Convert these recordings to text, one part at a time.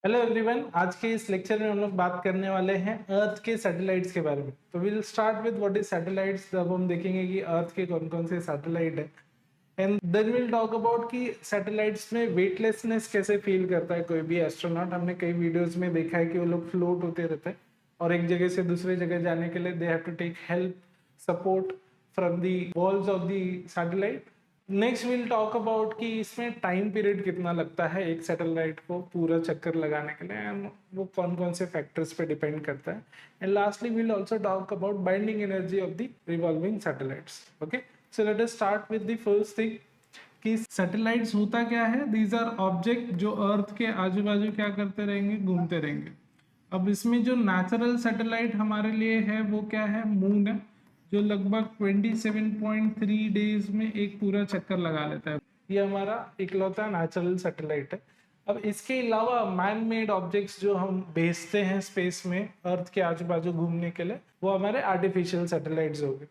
Hello everyone, आज के इस लेक्चर में हम लोग बात करने वाले हैं अर्थ के सैटेलाइट्स के बारे में। तो will start with what is satellites. अब हम देखेंगे कि अर्थ के कौन कौन से सैटेलाइट है and then will talk about कि सैटेलाइट्स में वेटलेसनेस कैसे फील करता है कोई भी एस्ट्रोनॉट। हमने कई वीडियोस में देखा है कि वो लोग फ्लोट होते रहते हैं और एक जगह से दूसरे जगह जाने के लिए they have to take help support from the walls of the satellite. Next will talk about कि इसमें टाइम पीरियड कितना लगता है एक सैटेलाइट को पूरा चक्कर लगाने के लिए एंड वो कौन कौन से फैक्टर्स पे डिपेंड करता है। And lastly will also talk about binding energy of the revolving satellites. Okay, so let us start with the first thing कि सैटेलाइट्स होता क्या है। दीज आर ऑब्जेक्ट जो अर्थ के आजू बाजू क्या करते रहेंगे, घूमते रहेंगे। अब इसमें जो नेचुरल सैटेलाइट हमारे लिए है वो क्या है, मून है, जो लगभग 27.3 डेज में एक पूरा चक्कर लगा लेता है। ये हमारा इकलौता नेचुरल सैटेलाइट है। अब इसके अलावा मैन मेड ऑब्जेक्ट्स जो हम भेजते हैं स्पेस में अर्थ के आजू बाजू घूमने के लिए, वो हमारे आर्टिफिशियल सैटेलाइट्स हो गए।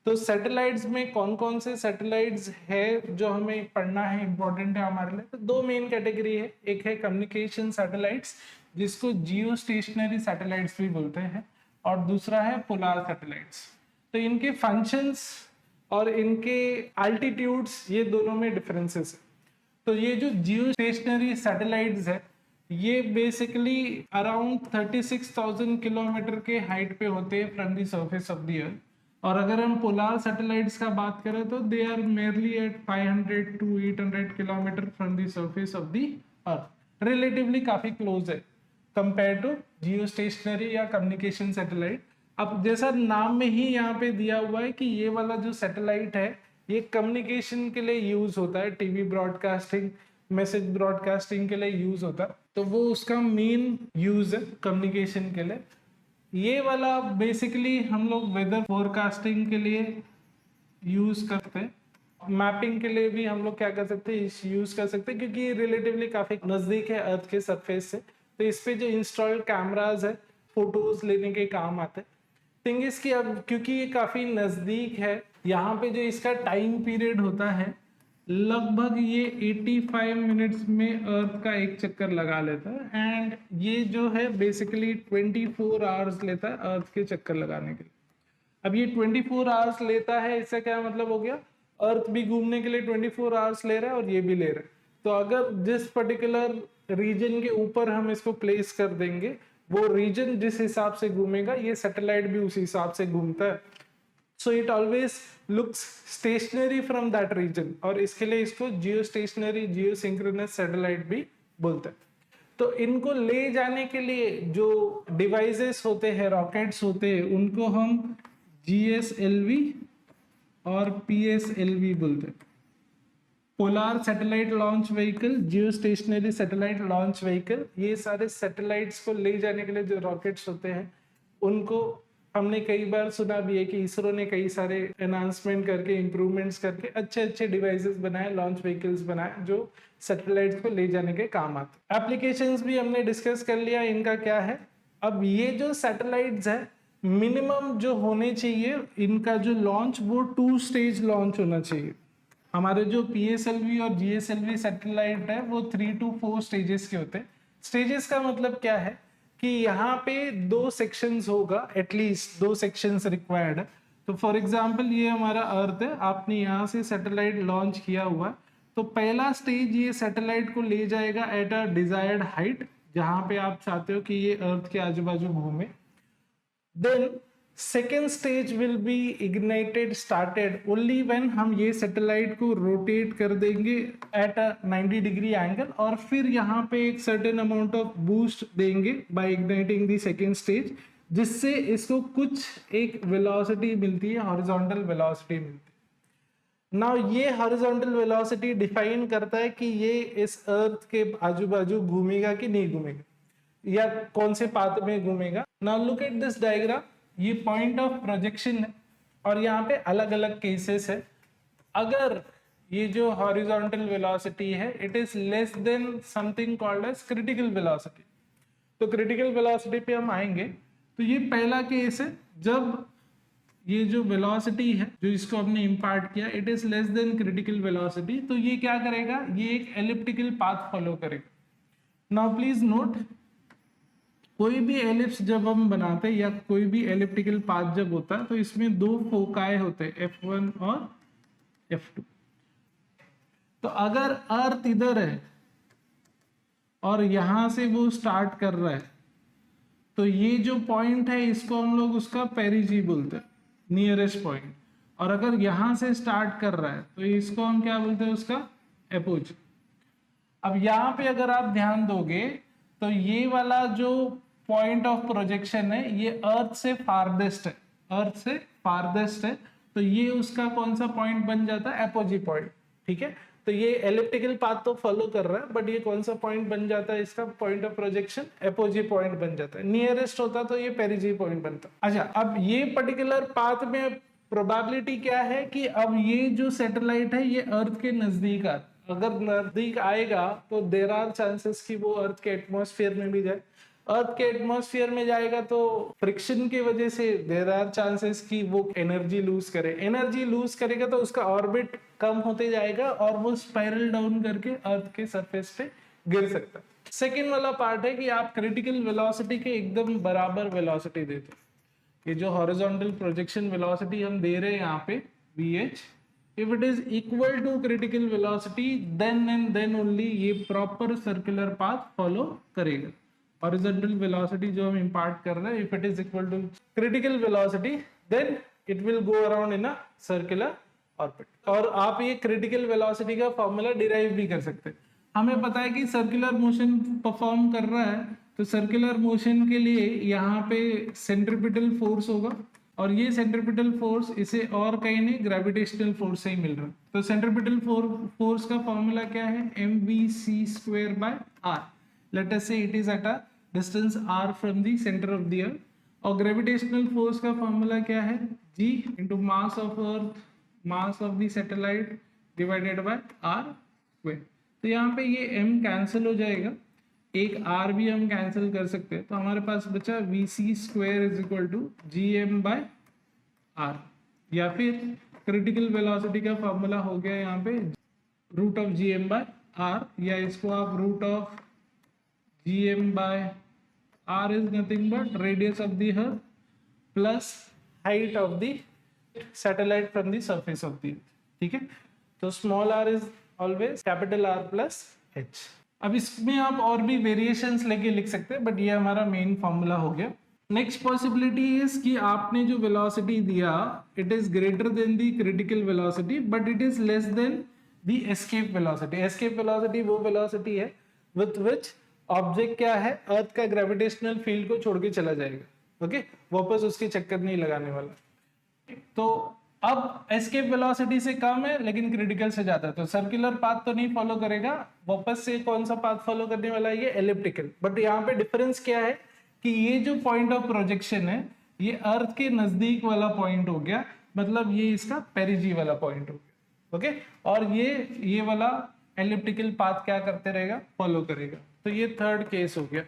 तो सैटेलाइट्स में कौन कौन से सैटेलाइट्स है जो हमें पढ़ना है, इंपॉर्टेंट है हमारे लिए। तो दो मेन कैटेगरी है, एक है कम्युनिकेशन सैटेलाइट्स जिसको जियो स्टेशनरी सैटेलाइट्स भी बोलते हैं, और दूसरा है पोलार सैटेलाइट्स। तो इनके फंक्शंस और इनके अल्टीट्यूड्स ये दोनों में डिफरेंसेस है। तो ये जो जियो स्टेशनरी सैटेलाइट्स है ये बेसिकली अराउंड 36,000 किलोमीटर के हाइट पे होते हैं from the surface of the earth. और अगर हम पोलार सैटेलाइट्स का बात करें तो they are merely at 500 to 800 kilometre from the surface of the earth. Relatively काफी क्लोज है कंपेयर टू जियो स्टेशनरी या कम्युनिकेशन सैटेलाइट। अब जैसा नाम में ही यहाँ पे दिया हुआ है कि ये वाला जो सैटेलाइट है ये कम्युनिकेशन के लिए यूज होता है, टीवी ब्रॉडकास्टिंग, मैसेज ब्रॉडकास्टिंग के लिए यूज होता है, तो वो उसका मेन यूज है कम्युनिकेशन के लिए। ये वाला बेसिकली हम लोग वेदर फोरकास्टिंग के लिए यूज करते हैं, मैपिंग के लिए भी हम लोग क्या कर सकते हैं, यूज कर सकते हैं, क्योंकि रिलेटिवली काफी नजदीक है अर्थ के सरफेस से। तो इस पे जो इंस्टॉल्ड कैमराज है फोटोज लेने के काम आते हैं। थिंग इज कि अब क्योंकि ये काफी नजदीक है, यहाँ पे जो इसका टाइम पीरियड होता है लगभग ये 85 मिनट्स में अर्थ का एक चक्कर लगा लेता है। एंड ये जो है बेसिकली 24 आवर्स लेता है अर्थ के चक्कर लगाने के लिए। अब ये 24 आवर्स लेता है, इससे क्या मतलब हो गया, अर्थ भी घूमने के लिए 24 आवर्स ले रहा है और ये भी ले रहा है। तो अगर जिस पर्टिकुलर रीजन के ऊपर हम इसको प्लेस कर देंगे, वो रीजन जिस हिसाब से घूमेगा ये सैटेलाइट भी उस हिसाब से घूमता है। So it always looks stationary from that region, और इसके लिए इसको geostationary, geosynchronous satellite भी बोलते हैं। तो इनको ले जाने के लिए जो डिवाइसेस होते हैं, रॉकेट्स होते हैं, उनको हम GSLV और PSLV बोलते हैं। पोलार सैटेलाइट लॉन्च व्हीकल, जियो स्टेशनरी सैटेलाइट लॉन्च व्हीकल, ये सारे सैटेलाइट्स को ले जाने के लिए जो रॉकेट्स होते हैं उनको हमने कई बार सुना भी है कि इसरो ने कई सारे एनहांसमेंट करके, इंप्रूवमेंट्स करके अच्छे अच्छे डिवाइसेस बनाए, लॉन्च व्हीकल्स बनाए जो सैटेलाइट्स को ले जाने के काम आते। एप्लीकेशंस भी हमने डिस्कस कर लिया इनका क्या है। अब ये जो सैटेलाइट्स है मिनिमम जो होने चाहिए इनका जो लॉन्च, वो 2 स्टेज लॉन्च होना चाहिए। हमारे जो PSLV और GSLV सैटेलाइट है वो 3 to 4 स्टेजेस के होते हैं। स्टेजेस का मतलब क्या है कि यहाँ पे 2 सेक्शंस होगा, एटलीस्ट 2 सेक्शंस रिक्वायर्ड है। तो फॉर एग्जांपल ये हमारा अर्थ है, आपने यहाँ से सैटेलाइट लॉन्च किया हुआ, तो पहला स्टेज ये सैटेलाइट को ले जाएगा एट अ डिजायर्ड हाइट, जहां पे आप चाहते हो कि ये अर्थ के आजू बाजू घूमे। Then second stage will be ignited, started only when हम ये सैटेलाइट को रोटेट कर देंगे एट अ 90 डिग्री एंगल, और फिर यहाँ पे एक सर्टेन अमाउंट ऑफ बूस्ट देंगे by igniting the second stage, जिससे इसको कुछ एक वेलोसिटी मिलती है, हॉरिजॉन्टल वेलोसिटी मिलती है। नाउ ये हॉरिजॉन्टल वेलोसिटी डिफाइन करता है कि ये इस अर्थ के आजू बाजू घूमेगा कि नहीं घूमेगा, या कौन से पाथ में घूमेगा। Now look at this diagram, ये पॉइंट ऑफ प्रोजेक्शन है और यहाँ पे अलग अलग केसेस है। अगर ये जो हॉरिजॉन्टल वेलोसिटी है it is less than something called as critical velocity, तो क्रिटिकल वेलोसिटी पे हम आएंगे। तो ये पहला केस है, जब ये जो वेलोसिटी है जो इसको हमने इंपार्ट किया it is less than critical velocity, तो ये क्या करेगा, ये एक एलिप्टिकल पाथ फॉलो करेगा। नाउ प्लीज नोट, कोई भी एलिप्स जब हम बनाते हैं या कोई भी एलिप्टिकल पाथ जब होता है तो इसमें दो फोकाई होते हैं, F1 और F2। तो अगर अर्थ इधर है और यहां से वो स्टार्ट कर रहा है तो ये जो पॉइंट है इसको हम लोग उसका पेरिजी बोलते हैं, नियरेस्ट पॉइंट। और अगर यहां से स्टार्ट कर रहा है तो इसको हम क्या बोलते हैं, उसका एपोजी। अब यहाँ पे अगर आप ध्यान दोगे तो ये वाला जो पॉइंट ऑफ प्रोजेक्शन है ये अर्थ से फारदेस्ट है, अर्थ से फारदेस्ट है, तो ये उसका कौन सा पॉइंट बन जाता है, एपोजी पॉइंट। ठीक है, तो ये एलिप्टिकल पाथ तो फॉलो कर रहा है बट ये कौन सा पॉइंट बन जाता है, इसका point of projection apogee point बन जाता है। नियरेस्ट होता तो ये पेरिजी पॉइंट बनता। अच्छा, अब ये पर्टिकुलर पाथ में प्रोबेबिलिटी क्या है कि अब ये जो सैटेलाइट है ये अर्थ के नजदीक आ, अगर नजदीक आएगा तो देयर आर चांसेस कि वो अर्थ के एटमॉस्फेयर में भी जाए। अर्थ के एटमॉस्फेयर में जाएगा तो फ्रिक्शन की वजह से देयर आर चांसेस कि वो एनर्जी लूज करे, एनर्जी लूज करेगा तो उसका ऑर्बिट कम होते जाएगा और वो स्पाइरल डाउन करके अर्थ के सरफेस पे गिर सकता है। सेकेंड वाला पार्ट है कि आप क्रिटिकल वेलोसिटी के एकदम बराबर वेलोसिटी देते हो। ये जो हॉरिजॉन्टल प्रोजेक्शन वेलोसिटी हम दे रहे हैं यहाँ पे VH, if it is equal to critical velocity then and then only ये proper circular path follow करेगा। horizontal velocity जो हम impart कर रहे हैं, if it is equal to critical velocity then it will go around in a circular orbit। और आप ये critical velocity का फॉर्मूला डिराइव भी कर सकते हैं। हमें पता है कि सर्कुलर मोशन परफॉर्म कर रहा है तो सर्कुलर मोशन के लिए यहाँ पे सेंट्रीपिटल फोर्स होगा और ये सेंट्रीपिटल फोर्स इसे और कहीं नहीं ग्रेविटेशनल फोर्स से ही मिल रहा है। तो सेंट्रीपिटल फोर्स का फॉर्मूला क्या है, mvc²/r। Late us say it is at a distance r from the centre of the earth. और ग्रेविटेशनल फोर्स का फॉर्मूला क्या है, g into mass of earth, mass of the satellite divided by r²। तो यहाँ पे ये m cancel हो जाएगा, एक r भी हम कैंसिल कर सकते हैं, तो हमारे पास बचा vc² = gm/r। या फिर क्रिटिकल वेलोसिटी का फॉर्मूला हो गया यहाँ पे √gm/r, या इसको आप √gm/r is nothing but radius of the earth plus height of the satellite from the surface of the अर्थ। ठीक है, तो small r is always capital R plus h। अब इसमें आप और भी वेरिएशंस लेके लिख सकते हैं बट ये हमारा मेन फॉर्मूला हो गया। नेक्स्ट पॉसिबिलिटी इज कि आपने जो वेलोसिटी दिया it is greater than the critical velocity but it is less then the escape velocity. Escape velocity वो वेलोसिटी है विथ विच ऑब्जेक्ट क्या है, अर्थ का ग्रेविटेशनल फील्ड को छोड़ के चला जाएगा। ओके, वापस उसके चक्कर नहीं लगाने वाला। तो अब एस्केप वेलोसिटी से कम है लेकिन क्रिटिकल से ज्यादा, तो सर्कुलर पाथ तो नहीं फॉलो करेगा, वापस से कौन सा पाथ फॉलो करने वाला है, ये एलिप्टिकल। बट यहाँ पे डिफरेंस क्या है कि ये जो पॉइंट ऑफ प्रोजेक्शन है ये अर्थ के नजदीक वाला पॉइंट हो गया, मतलब ये इसका पेरिजी वाला पॉइंट हो गया। ओके, और ये वाला एलिप्टिकल पाथ क्या करते रहेगा, फॉलो करेगा। तो ये थर्ड केस हो गया।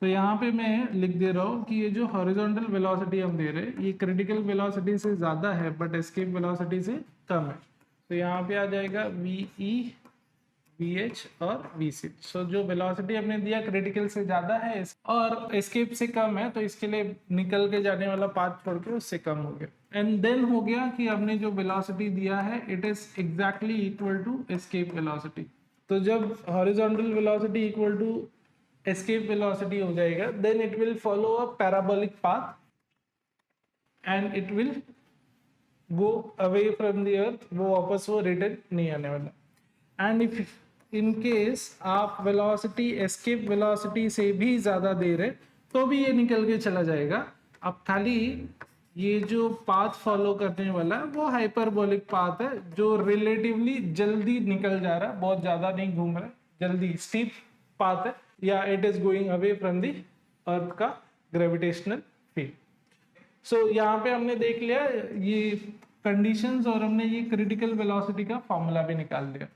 तो यहाँ पे मैं लिख दे रहा हूँ कि ये जो हॉरिजॉन्टल वेलोसिटी हम दे रहे हैं ये क्रिटिकल वेलोसिटी से ज्यादा है बट एस्केप वेलोसिटी से कम है। तो यहाँ पे आ जाएगा VE, VH और VC। सो जो वेलोसिटी हमने दिया क्रिटिकल से ज्यादा है और एस्केप से कम है तो इसके लिए निकल के जाने वाला पाथ छोड़ के उससे कम हो गया। एंड देन हो गया कि हमने जो वेलोसिटी दिया है it is exactly equal to escape velocity. तो जब horizontal velocity equal to escape velocity हो जाएगा then it will follow a parabolic path and it will go away from the earth, वो वापस वो रिटर्न नहीं आने वाला। and if in case आप velocity escape velocity से भी ज्यादा दे रहे तो भी ये निकल के चला जाएगा। अब खाली ये जो पाथ फॉलो करने वाला है वो हाइपरबोलिक पाथ है जो रिलेटिवली जल्दी निकल जा रहा है, बहुत ज्यादा नहीं घूम रहा है, जल्दी स्टीप पाथ है, या it is going away from the earth का ग्रेविटेशनल फील्ड। सो यहाँ पे हमने देख लिया ये कंडीशंस और हमने ये क्रिटिकल वेलोसिटी का फॉर्मूला भी निकाल लिया।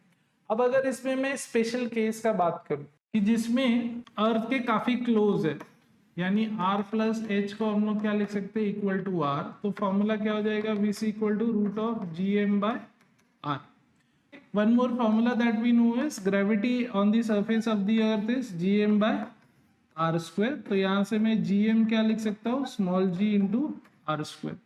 अब अगर इसमें मैं स्पेशल केस का बात करूं कि जिसमें अर्थ के काफी क्लोज है, यानी r प्लस h को हम लोग क्या लिख सकते हैं, इक्वल टू r, तो फॉर्मूला क्या हो जाएगा, vc = √gm/r। one more formula that we know is gravity on the surface of the earth is gm by r square। तो यहाँ से मैं gm क्या लिख सकता हूँ, small g into r square.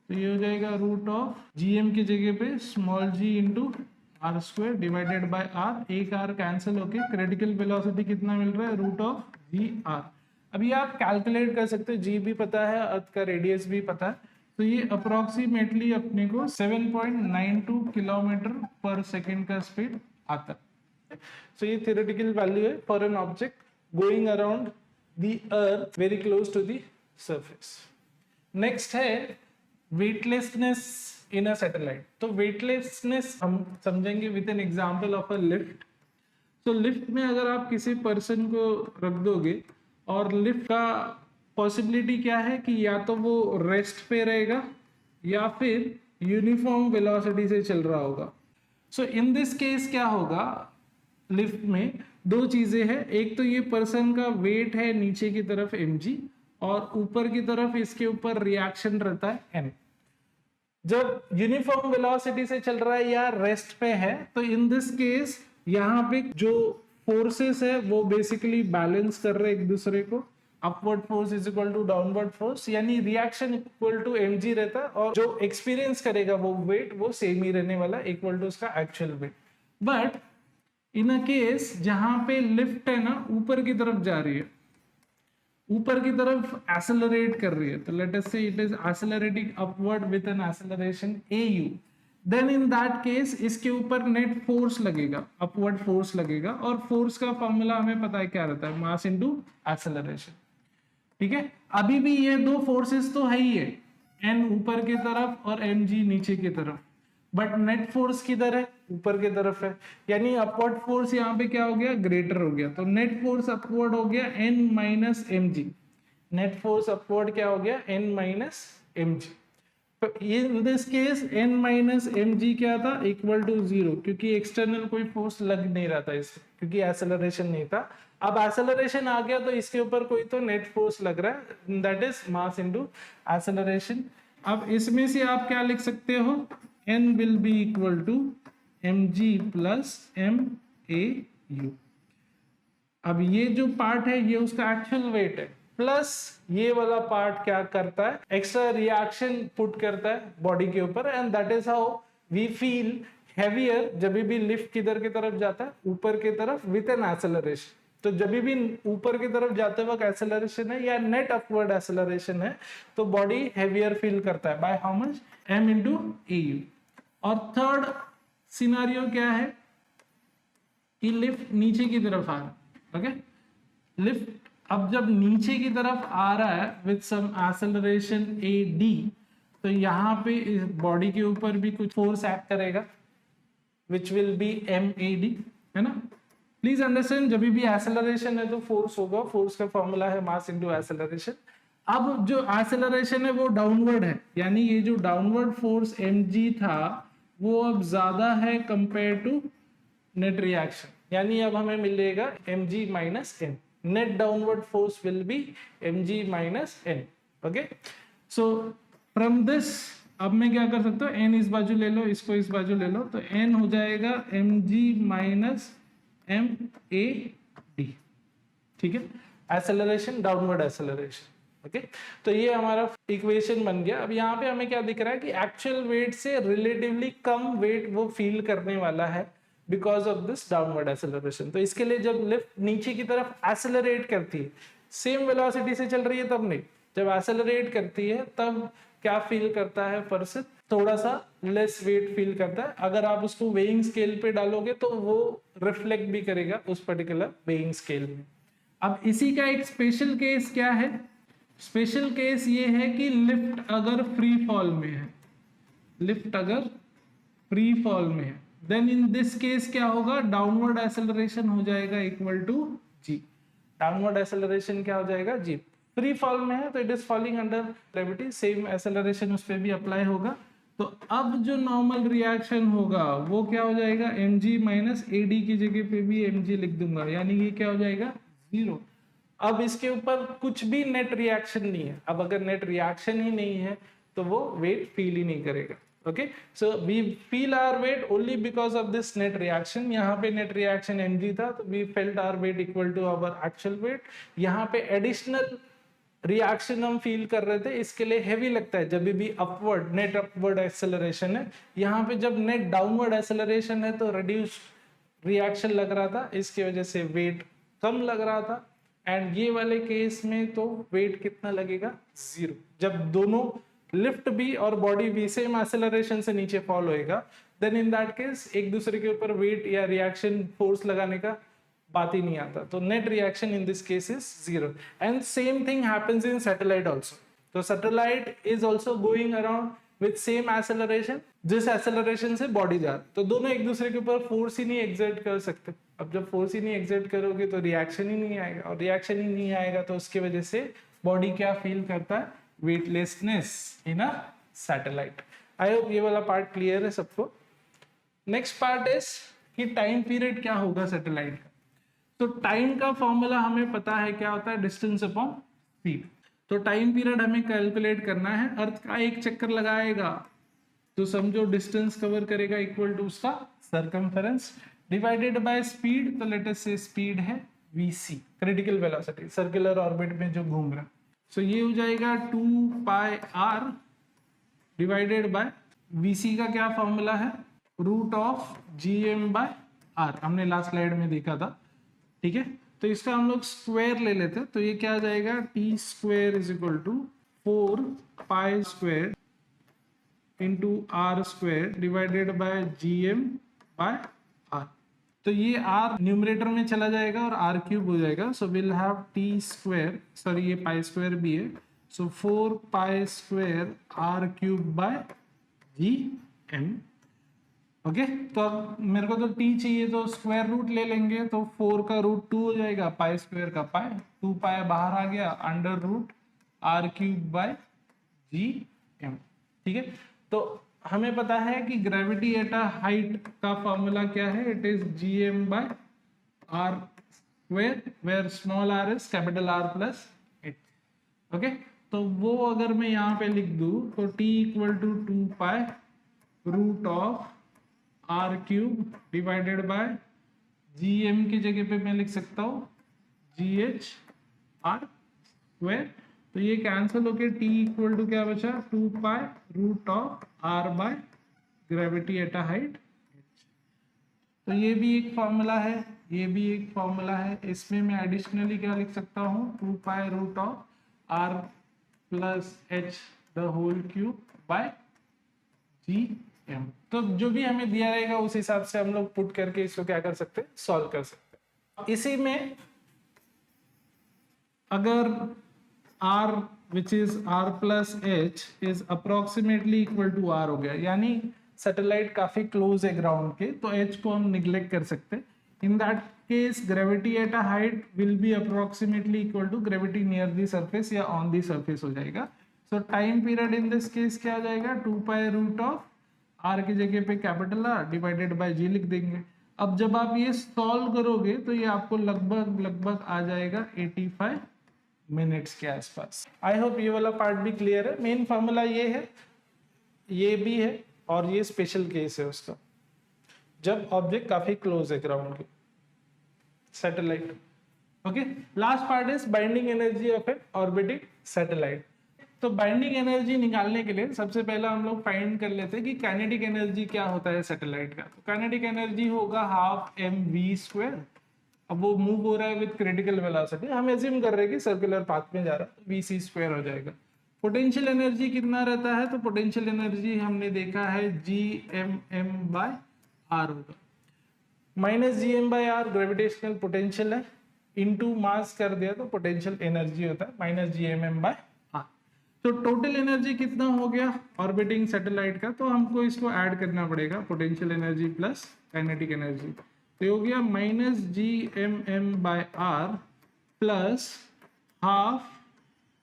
तो ये हो जाएगा रूट ऑफ gm की जगह पे small g into r square divided by r। एक r कैंसिल होके क्रिटिकल वेलोसिटी कितना मिल रहा है, रूट ऑफ जी आर। अभी आप कैलकुलेट कर सकते हो, जी भी पता है, अर्थ का रेडियस भी पता है, तो ये अप्रोक्सीमेटली अपने को 7.92 किलोमीटर पर सेकेंड का स्पीड आता है। सो ये थियोरेटिकल वैल्यू है for an object going around the earth very close to the surface. Next है वेटलेसनेस इन अ सैटेलाइट। तो वेटलेसनेस हम समझेंगे with an example of a lift. तो लिफ्ट में अगर आप किसी पर्सन को रख दोगे और लिफ्ट का पॉसिबिलिटी क्या है कि या तो वो रेस्ट पे रहेगा या फिर यूनिफॉर्म वेलोसिटी से चल रहा होगा। सो इन दिस केस क्या होगा, लिफ्ट में दो चीजें हैं, एक तो ये पर्सन का वेट है नीचे की तरफ mg और ऊपर की तरफ इसके ऊपर रिएक्शन रहता है n। जब यूनिफॉर्म वेलोसिटी से चल रहा है या रेस्ट पे है तो इन दिस केस यहाँ पे जो फोर्सेस है वो बेसिकली बैलेंस कर रहे हैं एक दूसरे को। Upward force is equal to downward force, यानी रिएक्शन इक्वल टू mg रहता है और जो एक्सपीरियंस करेगा वो वेट वो सेम ही रहने वाला, इक्वल टू उसका actual wait. But in a case जहां पे लिफ्ट है ना ऊपर की तरफ जा रही है, ऊपर की तरफ एक्सेलरेट कर रही है, तो let us say it is accelerating upward with an acceleration au, then in that case इसके ऊपर नेट फोर्स लगेगा, अपवर्ड फोर्स लगेगा, और फोर्स का फॉर्मूला हमें पता है क्या रहता है, मास इनटू एक्सेलरेशन। ठीक है, अभी भी ये दो फोर्सेस तो है ही है, n ऊपर की तरफ और mg नीचे की तरफ, बट नेट फोर्स किधर है, ऊपर की तरफ है, यानी अपवर्ड फोर्स यहाँ पे क्या हो गया, ग्रेटर हो गया। तो नेट फोर्स अपवर्ड हो गया n minus mg, net force upward क्या हो गया, n माइनस mg। तो इन this case n minus mg क्या था, इक्वल टू 0, क्योंकि एक्सटर्नल कोई फोर्स लग नहीं रहा था इससे, क्योंकि एक्सेलरेशन नहीं था। अब एक्सेलरेशन आ गया तो इसके ऊपर कोई तो नेट फोर्स लग रहा है, that is mass into acceleration. अब इसमें से आप क्या लिख सकते हो, n will be equal to mg plus mau। अब ये जो पार्ट है ये उसका एक्चुअल वेट है, प्लस ये वाला पार्ट क्या करता है, एक्स्ट्रा रिएक्शन पुट करता है बॉडी के ऊपर, and that is how we feel heavier जब भी लिफ्ट किधर की तरफ जाता है, ऊपर की तरफ विद एन एक्सेलरेशन। तो जब भी ऊपर की तरफ जाते वक्त एक्सेलरेशन है या नेट अपवर्ड एक्सेलरेशन है तो बॉडी हैवियर फील करता है, by how much, m into au। और थर्ड सिनारियो क्या है कि लिफ्ट नीचे की तरफ आ रहा है, ओके, लिफ्ट अब जब नीचे की तरफ आ रहा है विद सम एक्सेलरेशन ad, तो यहाँ पे इस बॉडी के ऊपर भी कुछ फोर्स एक्ट करेगा विच विल बी mad, है ना। प्लीज अंडरस्टैंड, जब भी एक्सेलरेशन है तो फोर्स होगा, फोर्स का फॉर्मूला है मास इनटू एक्सेलरेशन। अब जो एक्सेलरेशन है वो डाउनवर्ड है, यानी ये जो डाउनवर्ड फोर्स mg था वो अब ज्यादा है कंपेयर टू नेट रिएक्शन, यानी अब हमें मिलेगा mg minus n, net downward force will be mg minus n। Okay, so from this अब मैं क्या कर सकता हूँ, n इस बाजू ले लो, इसको इस बाजू ले लो, तो n हो जाएगा mg माइनस MAD। ठीक है, एक्सेलरेशन, डाउनवर्ड एक्सेलरेशन। ओके, तो ये हमारा इक्वेशन बन गया। अब यहाँ पे हमें क्या दिख रहा है कि एक्चुअल वेट से रिलेटिवली कम वेट वो फील करने वाला है because of this downward acceleration. तो इसके लिए जब लिफ्ट नीचे की तरफ एक्सेलरेट करती है, सेम वेलोसिटी से चल रही है तब नहीं, जब एक्सेलरेट करती है तब क्या फील करता है पर्सन, थोड़ा सा लेस वेट फील करता है। अगर आप उसको वेइंग स्केल पे डालोगे तो वो रिफ्लेक्ट भी करेगा उस पर्टिकुलर वेइंग स्केल में। अब इसी का एक स्पेशल केस क्या है, स्पेशल केस ये है कि लिफ्ट अगर फ्री फॉल में है, लिफ्ट अगर फ्री फॉल में है, देन इन दिस केस क्या होगा, डाउनवर्ड एक्सेलरेशन हो जाएगा equal to g। Downward acceleration क्या हो जाएगा, g। फ्री फॉल में है तो it is falling under gravity, same acceleration उस पर भी अप्लाई होगा। तो अब जो नॉर्मल रिएक्शन होगा वो क्या हो जाएगा, mg माइनस ad की जगह पे भी mg लिख दूंगा, यानी ये क्या हो जाएगा, 0। अब इसके ऊपर कुछ भी नेट रिएक्शन नहीं है। अब अगर नेट रिएक्शन ही नहीं है तो वो वेट फील ही नहीं करेगा। Okay, so we feel our weight only because of this net reaction. यहाँ पे net reaction mg था, तो we felt our weight equal to our actual weight. यहाँ पे additional reaction हम feel कर रहे थे, इसके लिए heavy लगता है जब भी upward net upward acceleration है. यहाँ पे जब net downward acceleration है तो reduced reaction लग रहा था, इसकी वजह से weight कम लग रहा था. एंड ये वाले केस में तो वेट कितना लगेगा, 0. जब दोनों लिफ्ट भी और बॉडी भी सेम एक्सेलरेशन से नीचे फॉल होएगा, देन इन दैट केस एक दूसरे के ऊपर वेट या रिएक्शन फोर्स लगाने का बात ही नहीं आता. तो net reaction in this case is 0. And same thing happens in satellite also. तो satellite is also going around with same acceleration, जिस एक्सेलरेशन से बॉडी जा रही. तो दोनों एक दूसरे के ऊपर फोर्स ही नहीं एग्जर्ट कर सकते. अब जब फोर्स ही नहीं एग्जर्ट करोगे तो रिएक्शन ही नहीं आएगा, और रिएक्शन ही नहीं आएगा तो उसकी वजह से बॉडी क्या फील करता है, weightlessness in a satellite. I hope ये वाला पार्ट क्लियर है सबको. नेक्स्ट पार्ट इज कि टाइम पीरियड क्या होगा सैटेलाइट का. तो टाइम का फॉर्मूला हमें पता है क्या होता है, डिस्टेंस अपॉन स्पीड. तो टाइम पीरियड हमें कैलकुलेट करना है. अर्थ का एक चक्कर लगाएगा तो समझो डिस्टेंस कवर करेगा इक्वल टू उसका सर्कमफेरेंस डिवाइडेड बाय स्पीड. तो लेट अस से स्पीड है vc, critical velocity, circular orbit में जो घूम रहा. सो ये हो जाएगा 2 pi r divided by vc का क्या फॉर्मूला है, root of gm by r. हमने लास्ट स्लाइड में देखा था. ठीक है, तो इसका हम लोग स्क्वायर ले लेते. तो ये क्या आ जाएगा, t square is equal to 4 pi square into r square divided by gm by r. तो ये r न्यूमरेटर में चला जाएगा और r क्यूब हो जाएगा. So will have t square, sorry ये पाई स्क्वायर भी है. सो 4 pi square r cube by gm. Okay, तो अब मेरे को तो t चाहिए तो स्क्वायर रूट ले लेंगे. तो 4 का रूट 2 हो जाएगा, पाई स्क्वायर का पाई, 2 पाई बाहर आ गया, under root r cube by gm. ठीक है, तो हमें पता है कि ग्रेविटी एट अ हाइट का फॉर्मूला क्या है, it is gm by r square, where small r is capital R plus h. Okay, तो वो अगर मैं यहाँ पे लिख दूं तो t equal to 2 pi root of r cube divided by gm की जगह पे मैं लिख सकता हूँ gh r स्क्वायर. तो ये कैंसिल होके t इक्वल टू क्या बचा, 2 pi root of r by gravity at a height. तो ये भी एक फॉर्मूला है, ये भी एक फॉर्मूला है. इसमें मैं एडिशनली क्या लिख सकता हूँ, 2 pi root of r plus h the whole cube by gm. तो जो भी हमें दिया रहेगा उस हिसाब से हम लोग पुट करके इसको क्या कर सकते हैं, सॉल्व कर सकते हैं. इसी में अगर r which is r plus h is approximately equal to r हो गया, यानी सैटेलाइट काफी क्लोज है ग्राउंड के, तो h को हम निग्लेक्ट कर सकते हैं. In that case gravity at a height will be approximately equal to gravity near the surface या ऑन द सरफेस हो जाएगा. So time period in this case क्या आ जाएगा, 2 पाई रूट ऑफ r की जगह पे capital R divided bye g लिख देंगे. अब जब आप ये सॉल्व करोगे तो ये आपको लगभग आ जाएगा 85 मिनट्स के आसपास. आई होप ये वाला पार्ट भी क्लियर है. मेन फॉर्मूला ये है, ये भी है, और ये स्पेशल केस है उसका जब ऑब्जेक्ट काफी क्लोज है ग्राउंड के, satellite. Okay, last part is binding energy of an orbiting satellite. तो बाइंडिंग एनर्जी निकालने के लिए सबसे पहला हम लोग फाइंड कर लेते हैं कि काइनेटिक एनर्जी क्या होता है सैटेलाइट का. तो काइनेटिक एनर्जी होगा हाफ mv स्क्वायर. अब वो मूव हो रहा है विद क्रिटिकल वेलोसिटी, हम एज्यूम कर रहे हैं कि सर्कुलर पाथ में जा रहा है, vc स्क्वायर हो जाएगा. पोटेंशियल एनर्जी कितना रहता है, तो पोटेंशियल एनर्जी हमने देखा है gmm बाय r होगा. Minus gm by r gravitational potential है, इनटू मास कर दिया तो पोटेंशियल एनर्जी होता है माइनस gmm बाय r. तो टोटल एनर्जी कितना हो गया ऑर्बिटिंग सैटेलाइट का, तो हमको इसको ऐड करना पड़ेगा, potential energy plus kinetic energy. तो हो गया minus gmm by r plus half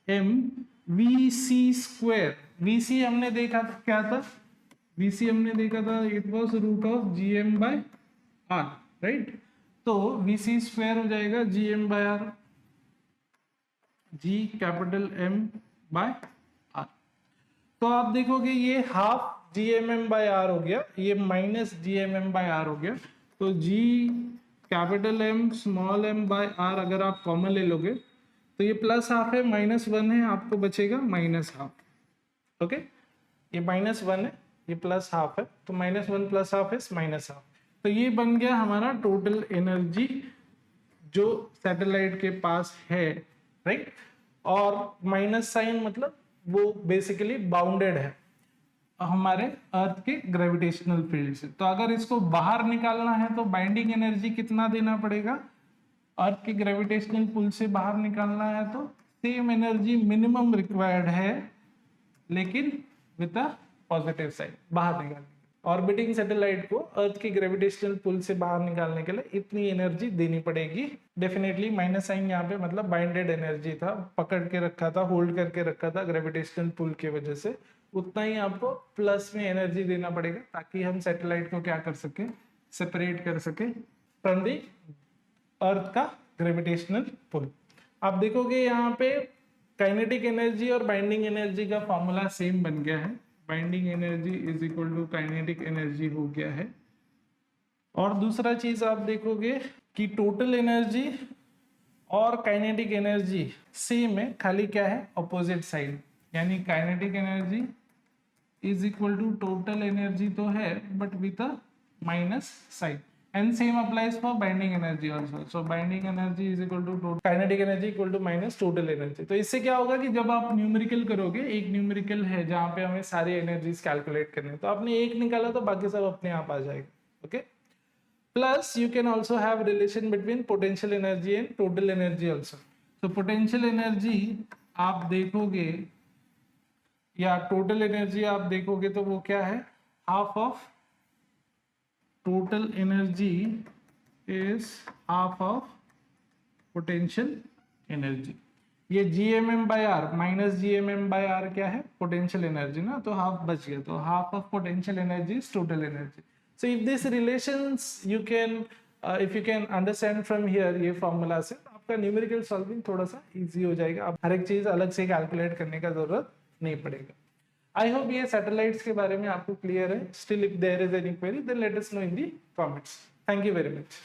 m vc square. vc हमने देखा था क्या था, vc हमने देखा था it was root of gm by r, right. तो vc स्क्वायर हो जाएगा gm by r, g capital M by r. तो आप देखोगे ये हाफ GMM/R हो गया, ये माइनस GMM/R हो गया। तो G capital M small m/R अगर आप कॉमन ले लोगे तो ये प्लस हाफ है, माइनस 1 है, आपको बचेगा माइनस हाफ। ओके, ये माइनस 1 है, ये प्लस हाफ है, तो minus 1 plus half is minus half. तो ये बन गया हमारा टोटल एनर्जी जो सैटेलाइट के पास है, राइट। और माइनस साइन मतलब वो बेसिकली बाउंडेड है हमारे अर्थ के ग्रेविटेशनल फील्ड से। तो अगर इसको बाहर निकालना है तो बाइंडिंग एनर्जी कितना देना पड़ेगा, अर्थ के ग्रेविटेशनल पुल से बाहर निकालना है तो सेम एनर्जी मिनिमम रिक्वायर्ड है, लेकिन विद अ पॉजिटिव साइड बाहर निकालने। ऑर्बिटिंग सैटेलाइट को अर्थ की ग्रेविटेशनल पुल से बाहर निकालने के लिए इतनी एनर्जी देनी पड़ेगी। डेफिनेटली माइनस साइन यहाँ पे मतलब बाइंडेड एनर्जी था, पकड़ के रखा था, होल्ड करके रखा था ग्रेविटेशनल पुल की वजह से, उतना ही आपको प्लस में एनर्जी देना पड़ेगा ताकि हम सैटेलाइट को क्या कर सके, सेपरेट कर सके फ्रॉम दी अर्थ का ग्रेविटेशनल पुल। आप देखोगे यहाँ पे काइनेटिक एनर्जी और बाइंडिंग एनर्जी का फॉर्मूला सेम बन गया है। Binding energy is equal to kinetic energy हो गया है। और दूसरा चीज आप देखोगे कि टोटल एनर्जी और काइनेटिक एनर्जी सेम है, खाली क्या है, अपोजिट साइड। यानी kinetic energy is equal to total energy तो है but with a minus sign, and same applies for binding energy also. So binding energy is equal to total kinetic energy equal to minus total energy. तो इससे क्या होगा कि जब आप numerical करोगे, एक न्यूमेरिकल है जहाँ पे हमें सारी एनर्जीज कैलकुलेट करनी है, तो आपने एक निकाला तो बाकी सब अपने आप आ जाएगा। Okay, plus you can also have relation between potential energy and total energy also. तो पोटेंशियल एनर्जी आप देखोगे या टोटल एनर्जी आप देखोगे तो वो क्या है, half of total energy is half of potential energy। ये GMM/R माइनस GMM/R क्या है, पोटेंशियल एनर्जी ना, तो हाफ बच गया, तो half of potential energy is total energy. So if this relations you can if you can understand from here, ये formula से आपका न्यूमेरिकल सॉल्विंग थोड़ा सा इजी हो जाएगा, आप हर एक चीज अलग से कैलकुलेट करने का जरूरत नहीं पड़ेगा। आई होप ये सैटेलाइट्स के बारे में आपको क्लियर है। Still if there is any query then let us know in the comments. Thank you very much.